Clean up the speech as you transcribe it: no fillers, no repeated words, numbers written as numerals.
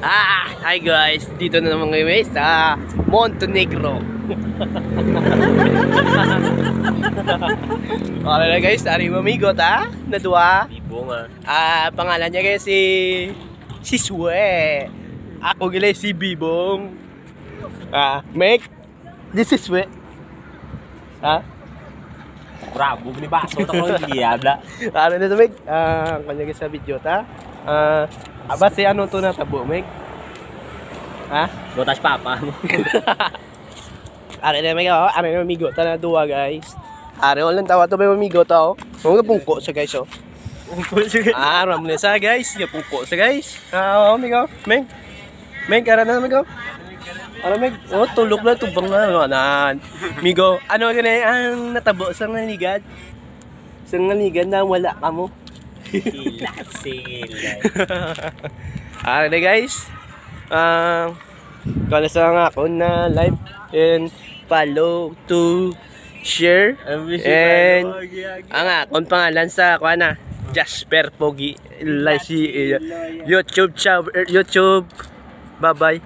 Hi guys, dito na naman ngayon sa Montenegro. Okay na guys, ari mamigot na dua. Bibong Pangalan niya guys si Swe. Ako gila si Bibong. Make this is Swe. Bravo, ni baso ta ko hindi abla. Ano na to Meg? Kanya guys sa video ta. Aba si ano to na tabo Meg? Botas papa mo. Are na Meg are na amigo ta na dua guys. Are ulan tawa to ba amigo ta oh. Mga pungko sa guys oh. Pungko sige. Ram na sa guys, ya pungko sa guys. Amigo, Meg. Meg ara na amigo. Ano Meg? Oh, tulog na tubang na. Amigo, ano gani ang natabo sa ngaligad? Sa ngaligad na wala ka mo. Sila. Alright guys. Kala sa nga ako na like and follow to share and ang akong pangalan sa kuana Jasper Pogi like si YouTube. Bye bye.